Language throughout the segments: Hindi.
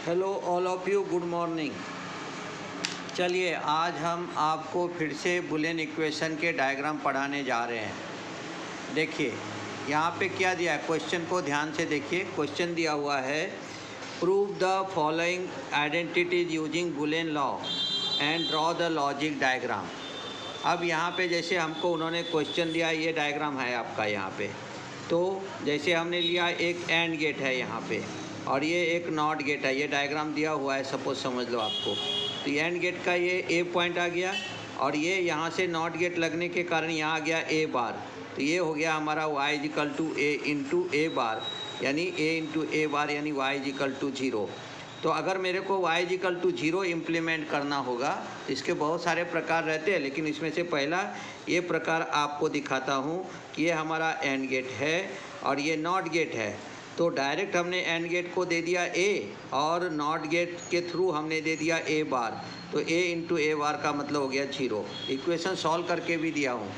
Hello all of you, good morning. चलिए आज हम आपको फिर से बुलियन इक्वेशन के डायग्राम पढ़ाने जा रहे हैं। देखिए यहाँ पे क्या दिया है, क्वेश्चन को ध्यान से देखिए। क्वेश्चन दिया हुआ है prove the following identities using Boolean law and draw the logic diagram. अब यहाँ पे जैसे हमको उन्होंने क्वेश्चन दिया, ये डायग्राम है आपका यहाँ पे। तो जैसे हमने लिया एक एंड गेट है यहाँ पे और ये एक नॉट गेट है, ये डायग्राम दिया हुआ है, सपोज समझ लो आपको। तो एंड गेट का ये ए पॉइंट आ गया और ये यहाँ से नॉट गेट लगने के कारण यहाँ आ गया ए बार। तो ये हो गया हमारा y is equal to a into a bar, यानी a इंटू ए बार यानी y इजिकल टू 0। तो अगर मेरे को y इजिकल टू 0 इम्प्लीमेंट करना होगा, इसके बहुत सारे प्रकार रहते हैं, लेकिन इसमें से पहला ये प्रकार आपको दिखाता हूँ कि ये हमारा एंड गेट है और ये नॉट गेट है। तो डायरेक्ट हमने एंड गेट को दे दिया a और नॉट गेट के थ्रू हमने दे दिया a बार। तो a इंटू ए बार का मतलब हो गया 0। इक्वेशन सॉल्व करके भी दिया हूँ,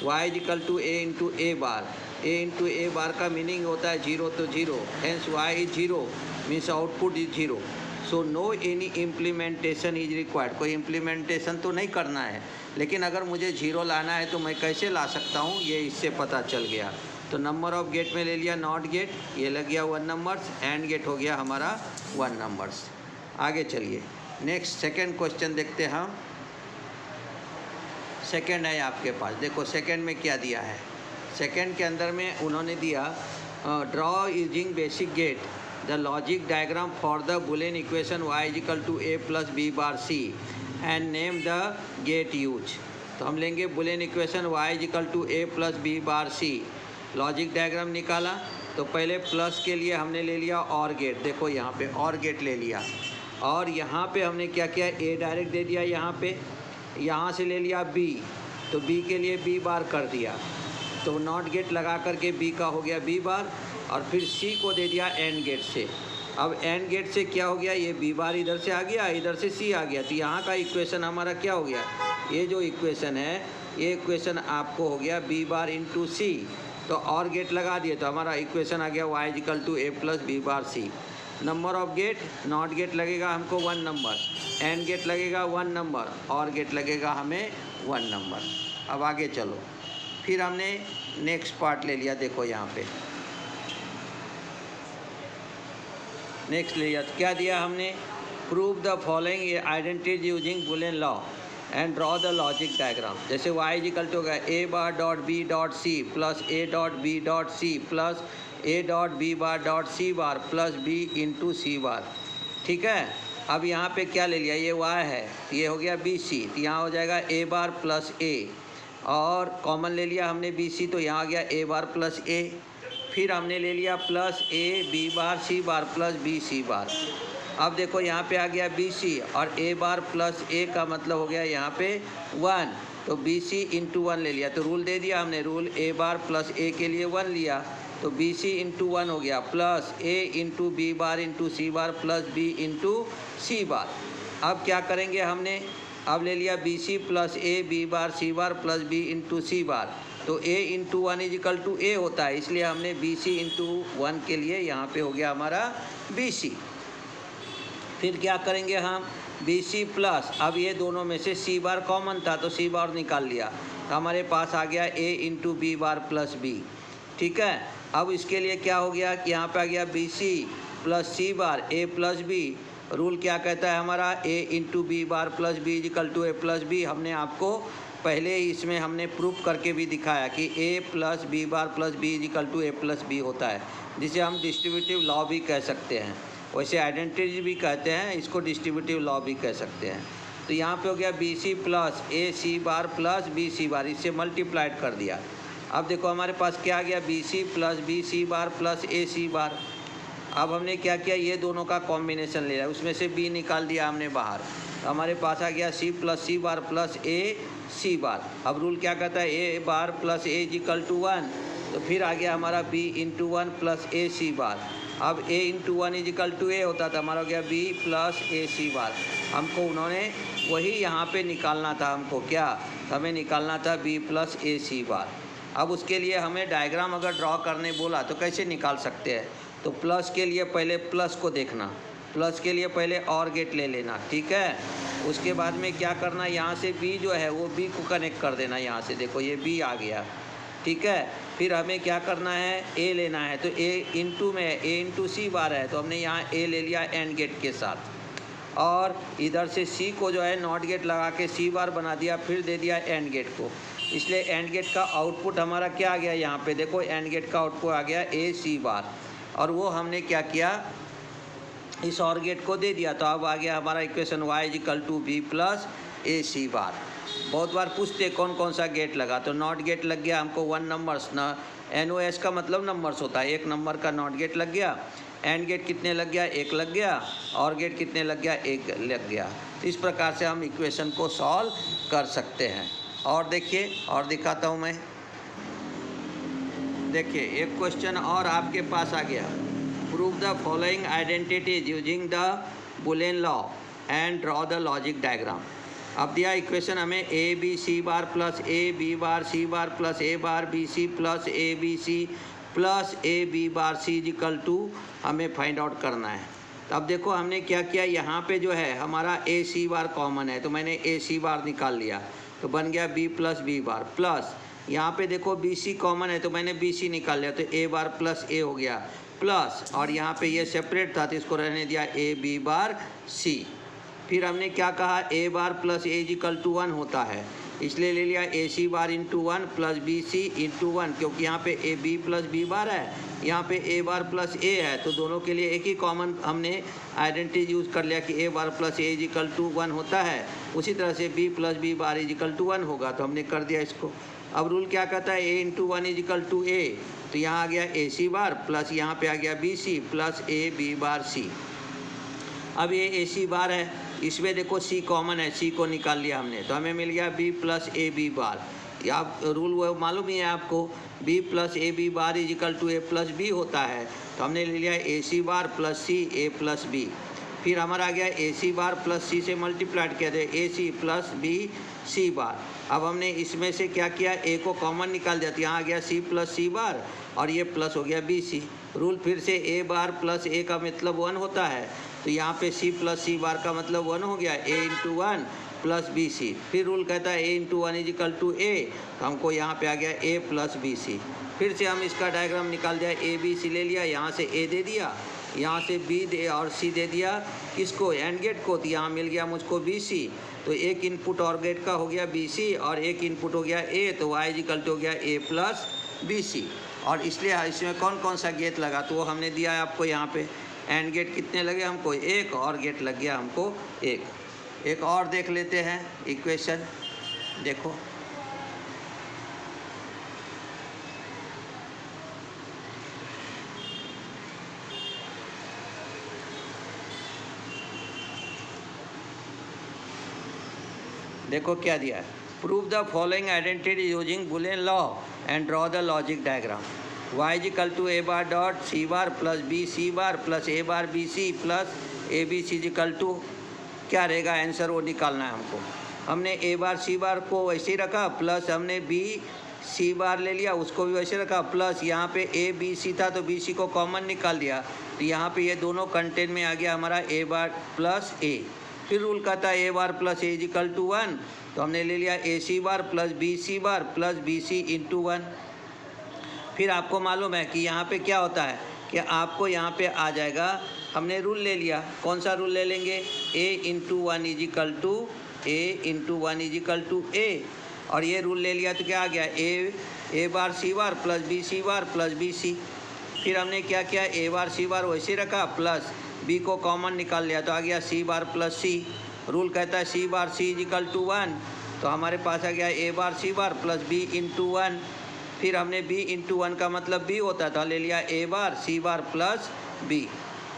y is equal to a into a bar. a into a bar का मीनिंग होता है 0 तो 0, hence y is 0 means output is 0। So no any implementation is required. कोई इम्प्लीमेंटेशन तो नहीं करना है, लेकिन अगर मुझे 0 लाना है तो मैं कैसे ला सकता हूँ, ये इससे पता चल गया। तो नंबर ऑफ गेट में ले लिया नॉट गेट, ये लग गया 1 नंबर्स, एंड गेट हो गया हमारा 1 नंबर्स। आगे चलिए नेक्स्ट सेकंड क्वेश्चन देखते हैं हम। सेकंड है आपके पास, देखो सेकंड में क्या दिया है। सेकंड के अंदर में उन्होंने दिया draw using basic gate the logic diagram for the Boolean equation y is equal to a plus B bar C and name the gate used. तो हम लेंगे Boolean equation y is equal to a plus B bar C, logic diagram निकाला। तो पहले प्लस के लिए हमने ले लिया और गेट, देखो यहाँ पे और गेट ले लिया और यहाँ पे हमने क्या किया, ए डायरेक्ट दे दिया यहाँ पे, यहाँ से ले लिया बी, तो बी के लिए बी बार कर दिया। तो नॉट गेट लगा करके बी का हो गया बी बार और फिर सी को दे दिया एंड गेट से। अब एंड गेट से क्या हो गया, ये बी बार इधर से आ गया, इधर से सी आ गया। तो यहाँ का इक्वेशन हमारा क्या हो गया, ये जो इक्वेशन है ये इक्वेशन आपको हो गया बी बार इंटू सी। तो और गेट लगा दिए तो हमारा इक्वेशन आ गया y is equal to a plus B bar C. Number of gate, not gate लगेगा हमको 1 नंबर, एंड गेट लगेगा 1 नंबर, और गेट लगेगा हमें 1 नंबर। अब आगे चलो, फिर हमने नेक्स्ट पार्ट ले लिया। देखो यहाँ पे नेक्स्ट ले लिया, तो क्या दिया हमने, prove the following identities using Boolean law and draw the logic diagram. जैसे y इजिकल टू होगा a bar dot b dot c plus a dot b dot c plus a dot b bar dot c bar plus b into c बार। ठीक है, अब यहाँ पे क्या ले लिया, ये y है, ये हो गया बी सी, तो यहाँ हो जाएगा a बार प्लस a, और कॉमन ले लिया हमने बी सी, तो यहाँ आ गया a बार प्लस a। फिर हमने ले लिया plus a b bar c bar plus b c बार। अब देखो यहाँ पे आ गया बी सी और a बार प्लस a का मतलब हो गया यहाँ पे 1, तो बी सी इंटू 1 ले लिया। तो रूल दे दिया हमने, rule a bar plus a के लिए 1 लिया, तो बी सी इंटू 1 हो गया plus a into B bar into c bar plus b into c bar. अब क्या करेंगे हमने, अब ले लिया b C plus a b bar C bar plus b into c bar. तो a into 1 is equal to a होता है, इसलिए हमने बी सी इंटू 1 के लिए यहाँ पे हो गया हमारा बी सी। फिर क्या करेंगे हम, बी सी प्लस, अब ये दोनों में से सी बार कॉमन था तो सी बार निकाल लिया, तो हमारे पास आ गया a into B bar plus B. ठीक है, अब इसके लिए क्या हो गया कि यहाँ पे आ गया B C plus C bar a plus B. Rule क्या कहता है हमारा, a into B bar plus B is equal to a plus B. हमने आपको पहले इसमें हमने प्रूफ करके भी दिखाया कि a plus B bar plus B is equal to a plus B होता है, जिसे हम डिस्ट्रीब्यूटिव लॉ भी कह सकते हैं। वैसे आइडेंटिटी भी कहते हैं, इसको डिस्ट्रीब्यूटिव लॉ भी कह सकते हैं। तो यहाँ पे हो गया बी सी प्लस ए सी बार प्लस बी सी बार, इससे मल्टीप्लाइड कर दिया। अब देखो हमारे पास क्या आ गया, B C plus B C bar plus ए सी बार। अब हमने क्या किया, ये दोनों का कॉम्बिनेशन ले लिया, उसमें से बी निकाल दिया हमने बाहर, तो हमारे पास आ गया सी प्लस सी बार प्लस ए सी बार। अब रूल क्या कहता है, A bar plus A is equal to 1, तो फिर आ गया हमारा बी इंटू 1 प्लस ए सी बार। अब a into 1 is equal to a होता था, हमारा हो गया b प्लस ए सी बार। हमको उन्होंने वही यहाँ पे निकालना था, हमको क्या, हमें निकालना था b प्लस ए सी बार। अब उसके लिए हमें डायग्राम अगर ड्रॉ करने बोला तो कैसे निकाल सकते हैं, तो प्लस के लिए पहले प्लस को देखना, प्लस के लिए पहले और गेट ले लेना, ठीक है। उसके बाद में क्या करना, यहाँ से बी जो है वो बी को कनेक्ट कर देना, यहाँ से देखो ये बी आ गया, ठीक है। फिर हमें क्या करना है, ए लेना है, तो ए इंटू में ए इंटू सी बार है, तो हमने यहाँ ए ले लिया एंड गेट के साथ, और इधर से सी को जो है नॉट गेट लगा के सी बार बना दिया, फिर दे दिया एंड गेट को। इसलिए एंड गेट का आउटपुट हमारा क्या आ गया, यहाँ पे देखो एंड गेट का आउटपुट आ गया ए सी बार, और वो हमने क्या किया, इस और गेट को दे दिया। तो अब आ गया हमारा equation y equal to b plus A C bar. बहुत बार पूछते कौन कौन सा गेट लगा, तो नॉट गेट लग गया हमको 1 नंबर्स ना, NOS का मतलब नंबर्स होता है, 1 नंबर का नॉट गेट लग गया। एंड गेट कितने लग गया, 1 लग गया, और गेट कितने लग गया, 1 लग गया। इस प्रकार से हम इक्वेशन को सॉल्व कर सकते हैं। और देखिए, और दिखाता हूँ मैं, देखिए एक क्वेश्चन और आपके पास आ गया, prove the following identities using the Boolean law and draw the logic diagram. अब दिया इक्वेशन हमें A B C bar plus A B bar C bar plus A bar B C plus A B C plus A B bar C equal to हमें फाइंड आउट करना है। तो अब देखो हमने क्या किया, यहाँ पे जो है हमारा ए सी बार कॉमन है, तो मैंने ए सी बार निकाल लिया, तो बन गया B plus B bar, plus यहाँ पे देखो बी सी कॉमन है, तो मैंने बी सी निकाल लिया, तो ए बार प्लस ए हो गया, प्लस और यहाँ पे ये सेपरेट था तो इसको रहने दिया ए बी बार सी। फिर हमने क्या कहा, a bar plus A equal to 1 होता है, इसलिए ले लिया ए सी bar into 1 plus B c into 1, क्योंकि यहाँ पे a b plus B bar है, यहाँ पे ए बार प्लस ए है, तो दोनों के लिए एक ही कॉमन हमने आइडेंटिटी यूज़ कर लिया कि A bar plus A equal to 1 होता है। उसी तरह से B plus B bar equal to 1 होगा, तो हमने कर दिया इसको। अब रूल क्या कहता है, ए इंटू 1 इक्वल टू ए, तो यहाँ आ गया ए सी बार प्लस यहाँ पे आ गया B C plus A B bar c. अब ये ए सी बार है, इसमें देखो सी कॉमन है, सी को निकाल लिया हमने, तो हमें मिल गया B plus A B bar. आप रूल वो मालूम ही है आपको, B plus A B bar equal to A plus B होता है, तो हमने ले लिया ए सी bar plus C A plus B. फिर हमारा आ गया ए सी बार प्लस सी से मल्टीप्लाइड किया थे ए सी प्लस बी सी बार। अब हमने इसमें से क्या किया, ए को कॉमन निकाल दिया, तो यहाँ आ गया सी प्लस सी बार और ये प्लस हो गया बी सी। रूल फिर से ए बार प्लस ए का मतलब 1 होता है, तो यहाँ पे सी प्लस सी बार का मतलब 1 हो गया, ए इंटू 1 प्लस बी सी। फिर रूल कहता है ए इंटू 1 इक्वल टू ए, तो हमको यहाँ पे आ गया ए प्लस बी सी। फिर से हम इसका डायग्राम निकाल दिया, ए बी सी ले लिया, यहाँ से ए दे दिया, यहाँ से बी दे और सी दे दिया, किसको, एंड गेट को, तो यहाँ मिल गया मुझको बी सी। तो एक इनपुट और गेट का हो गया बी सी और एक इनपुट हो गया ए, तो वाई इक्वल टू हो गया ए प्लस बी सी। और इसलिए इसमें कौन कौन सा गेट लगा, तो वो हमने दिया है आपको यहाँ पे। एंड गेट कितने लगे हमको, 1, और गेट लग गया हमको 1। एक और देख लेते हैं इक्वेशन, देखो देखो क्या दिया है, prove the following identity using Boolean law and draw the logic diagram. y equal to A bar dot C bar plus B C bar plus A bar B C plus A B C equal to क्या रहेगा आंसर, वो निकालना है हमको। हमने ए बार सी बार को वैसे ही रखा, प्लस हमने बी सी बार ले लिया, उसको भी वैसे रखा, प्लस यहाँ पे ए बी सी था तो बी सी को कॉमन निकाल दिया, तो यहाँ पे ये दोनों कंटेंट में आ गया हमारा ए बार प्लस ए। फिर रूल कहता है A bar plus A equal to 1, तो हमने ले लिया ए सी bar plus B C bar plus B c into 1। फिर आपको मालूम है कि यहाँ पे क्या होता है कि आपको यहाँ पे आ जाएगा, हमने रूल ले लिया, कौन सा रूल ले लेंगे, a into 1 equal to a into 1 equal to a, और ये रूल ले लिया तो क्या आ गया, a bar C bar plus B C bar plus B c. फिर हमने क्या किया, ए बार सी बार वैसे रखा, प्लस बी को कॉमन निकाल लिया, तो आ गया सी बार प्लस सी। रूल कहता है सी बार सी इक्वल टू 1, तो हमारे पास आ गया a bar C bar plus B into 1। फिर हमने b इंटू 1 का मतलब b होता था, ले लिया ए बार सी बार प्लस b।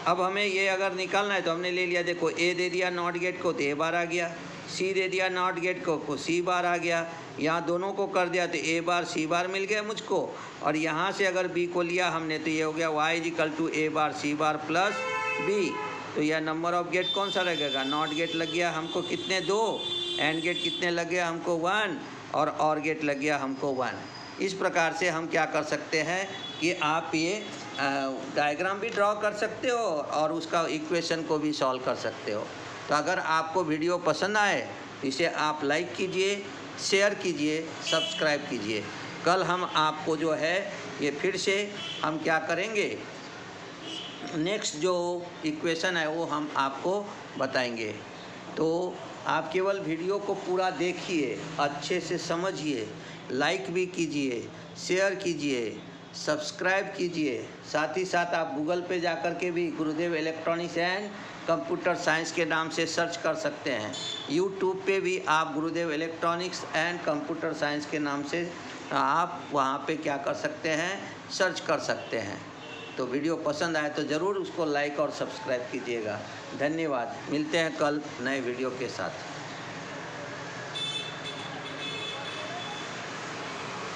अब हमें ये अगर निकालना है तो हमने ले लिया, देखो a दे दिया नॉट गेट को तो a बार आ गया, c दे दिया नॉट गेट को c बार आ गया, यहाँ दोनों को कर दिया तो a बार c बार मिल गया मुझको। और यहाँ से अगर b को लिया हमने तो ये हो गया y equal to a bar c bar plus b। तो यह नंबर ऑफ गेट कौन सा लगेगा, नॉट गेट लग गया हमको कितने, 2, एंड गेट कितने लग गया हमको 1, और गेट लग गया हमको 1। इस प्रकार से हम क्या कर सकते हैं कि आप ये डायग्राम भी ड्रॉ कर सकते हो और उसका इक्वेशन को भी सॉल्व कर सकते हो। तो अगर आपको वीडियो पसंद आए इसे आप लाइक कीजिए, शेयर कीजिए, सब्सक्राइब कीजिए। कल हम आपको जो है ये फिर से हम क्या करेंगे, नेक्स्ट जो इक्वेशन है वो हम आपको बताएंगे। तो आप केवल वीडियो को पूरा देखिए, अच्छे से समझिए, लाइक भी कीजिए, शेयर कीजिए, सब्सक्राइब कीजिए। साथ ही साथ आप गूगल पे जाकर के भी गुरुदेव इलेक्ट्रॉनिक्स एंड कंप्यूटर साइंस के नाम से सर्च कर सकते हैं। यूट्यूब पे भी आप गुरुदेव इलेक्ट्रॉनिक्स एंड कंप्यूटर साइंस के नाम से आप वहाँ पे क्या कर सकते हैं, सर्च कर सकते हैं। तो वीडियो पसंद आए तो ज़रूर उसको लाइक और सब्सक्राइब कीजिएगा। धन्यवाद। मिलते हैं कल नए वीडियो के साथ।